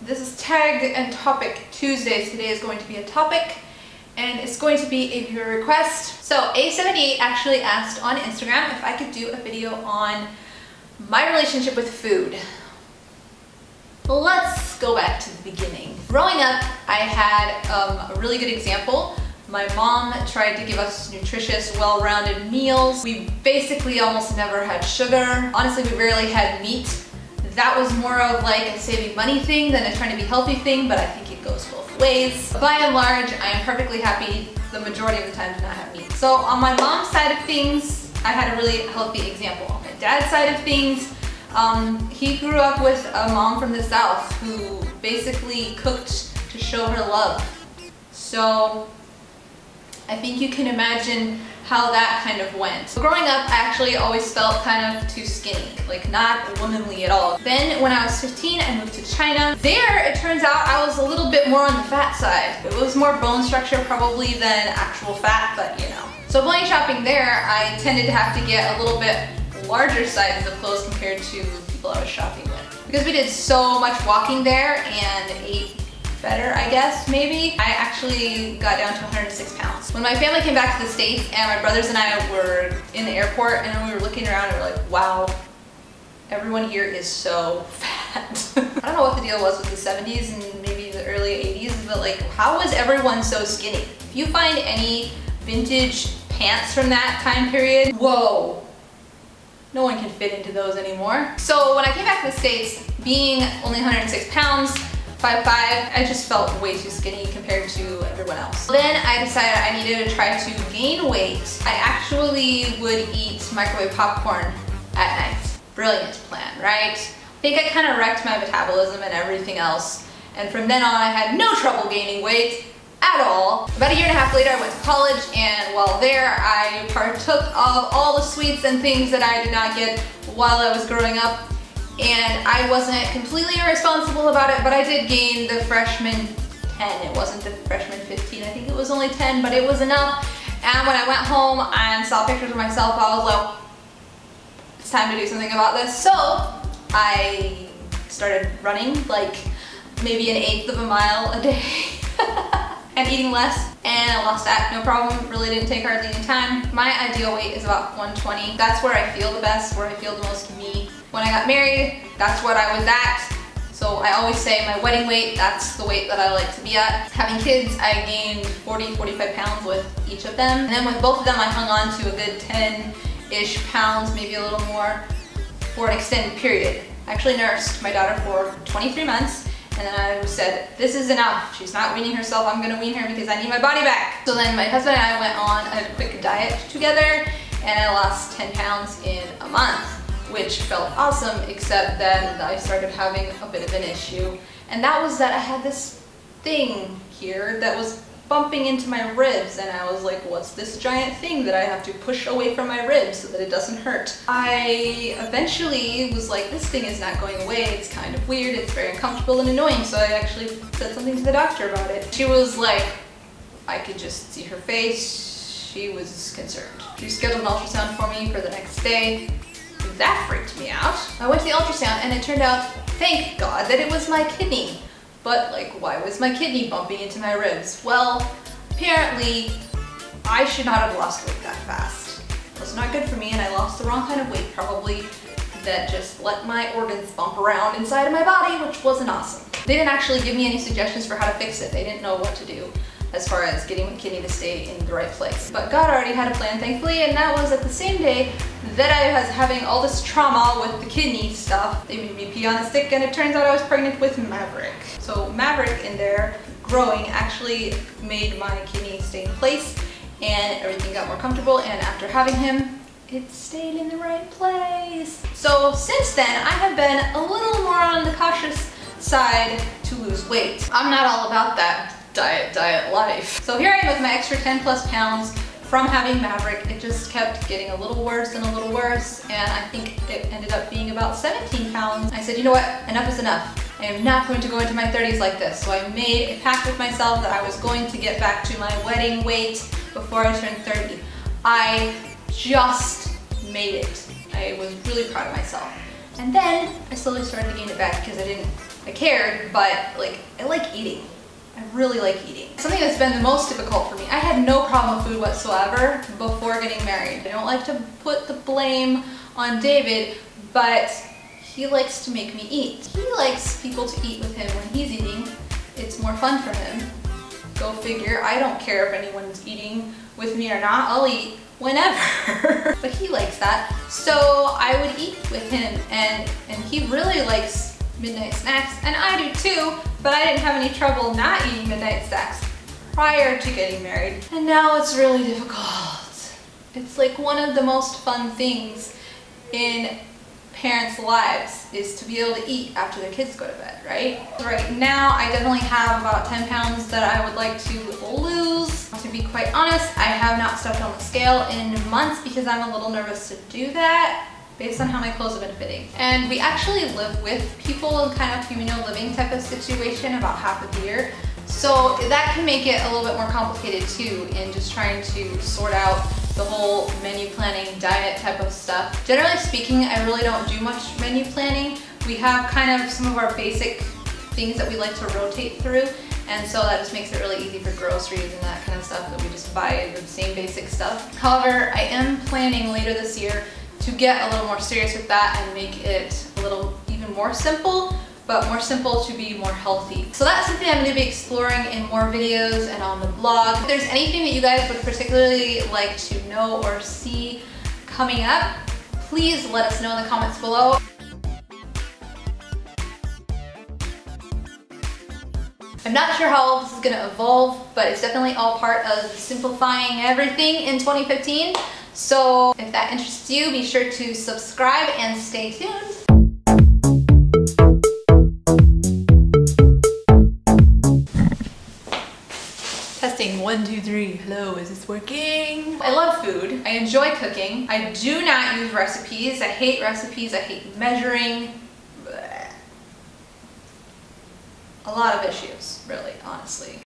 This is Tag and Topic Tuesdays. Today is going to be a topic, and it's going to be a viewer request. So aseventyeight actually asked on Instagram if I could do a video on my relationship with food. Let's go back to the beginning. Growing up, I had a really good example. My mom tried to give us nutritious, well-rounded meals. We basically almost never had sugar. Honestly, we rarely had meat. That was more of like a saving money thing than a trying to be healthy thing, but I think it goes both ways. By and large, I am perfectly happy the majority of the time to not have meat. So on my mom's side of things, I had a really healthy example. On my dad's side of things, he grew up with a mom from the South who basically cooked to show her love. So I think you can imagine how that kind of went. Growing up, I actually always felt kind of too skinny, like not womanly at all. Then when I was 15, I moved to China. There, it turns out I was a little bit more on the fat side. It was more bone structure probably than actual fat, but you know. So going shopping there, I tended to have to get a little bit larger sizes of clothes compared to people I was shopping with. Because we did so much walking there and ate better, I guess, maybe. I actually got down to 106 pounds. When my family came back to the States and my brothers and I were in the airport and we were looking around and we were like, wow, everyone here is so fat. I don't know what the deal was with the 70s and maybe the early 80s, but like, how was everyone so skinny? If you find any vintage pants from that time period, whoa, no one can fit into those anymore. So when I came back to the States, being only 106 pounds, 5'5", I just felt way too skinny compared to everyone else. Then I decided I needed to try to gain weight. I actually would eat microwave popcorn at night. Brilliant plan, right? I think I kind of wrecked my metabolism and everything else. And from then on, I had no trouble gaining weight at all. About a year and a half later, I went to college, and while there, I partook of all the sweets and things that I did not get while I was growing up. And I wasn't completely irresponsible about it, but I did gain the freshman 10. It wasn't the freshman 15, I think it was only 10, but it was enough. And when I went home and saw pictures of myself, I was like, it's time to do something about this. So I started running like maybe 1/8 of a mile a day and eating less. And I lost that, no problem. Really didn't take hardly any time. My ideal weight is about 120. That's where I feel the best, where I feel the most me. When I got married, that's what I was at. So I always say my wedding weight, that's the weight that I like to be at. Having kids, I gained 40, 45 pounds with each of them. And then with both of them, I hung on to a good 10-ish pounds, maybe a little more, for an extended period. I actually nursed my daughter for 23 months. And then I said, this is enough. She's not weaning herself. I'm gonna wean her because I need my body back. So then my husband and I went on a quick diet together, and I lost 10 pounds in a month, which felt awesome, except then I started having a bit of an issue. And that was that I had this thing here that was bumping into my ribs, and I was like, what's this giant thing that I have to push away from my ribs so that it doesn't hurt? I eventually was like, this thing is not going away, it's kind of weird, it's very uncomfortable and annoying, so I actually said something to the doctor about it. She was like, I could just see her face, she was concerned. She scheduled an ultrasound for me for the next day. That freaked me out. I went to the ultrasound and it turned out, thank God, that it was my kidney. But like, why was my kidney bumping into my ribs? Well, apparently, I should not have lost weight that fast. It was not good for me, and I lost the wrong kind of weight, probably, that just let my organs bump around inside of my body, which wasn't awesome. They didn't actually give me any suggestions for how to fix it. They didn't know what to do as far as getting my kidney to stay in the right place. But God already had a plan, thankfully, and that was at the same day that I was having all this trauma with the kidney stuff. They made me pee on a stick, and it turns out I was pregnant with Maverick. So Maverick in there, growing, actually made my kidney stay in place, and everything got more comfortable, and after having him, it stayed in the right place. So since then, I have been a little more on the cautious side to lose weight. I'm not all about that diet life. So here I am with my extra 10+ pounds from having Maverick. It just kept getting a little worse and a little worse, and I think it ended up being about 17 pounds. I said, you know what, enough is enough. I am not going to go into my 30s like this. So I made a pact with myself that I was going to get back to my wedding weight before I turned 30. I just made it. I was really proud of myself. And then I slowly started to gain it back because I didn't I cared, but like, I like eating. I really like eating. Something that's been the most difficult for me, I had no problem with food whatsoever before getting married. I don't like to put the blame on David, but he likes to make me eat. He likes people to eat with him when he's eating. It's more fun for him. Go figure. I don't care if anyone's eating with me or not. I'll eat whenever. But he likes that. So I would eat with him, and he really likes midnight snacks, and I do too, but I didn't have any trouble not eating midnight snacks prior to getting married. And now it's really difficult. It's like one of the most fun things in parents' lives is to be able to eat after their kids go to bed, right? Right now, I definitely have about 10 pounds that I would like to lose. To be quite honest, I have not stepped on the scale in months because I'm a little nervous to do that based on how my clothes have been fitting. And we actually live with people in kind of communal living type of situation about half of the year. So that can make it a little bit more complicated too in just trying to sort out the whole menu planning, diet type of stuff. Generally speaking, I really don't do much menu planning. We have kind of some of our basic things that we like to rotate through, and so that just makes it really easy for groceries and that kind of stuff that we just buy the same basic stuff. However, I am planning later this year to get a little more serious with that and make it a little even more simple, but more simple to be more healthy. So that's something I'm going to be exploring in more videos and on the blog. If there's anything that you guys would particularly like to know or see coming up, please let us know in the comments below. I'm not sure how all this is going to evolve, but it's definitely all part of simplifying everything in 2015. So if that interests you, be sure to subscribe and stay tuned. Testing 1, 2, 3. Hello, is this working? I love food. I enjoy cooking. I do not use recipes. I hate recipes. I hate measuring. Blech. A lot of issues, really, honestly.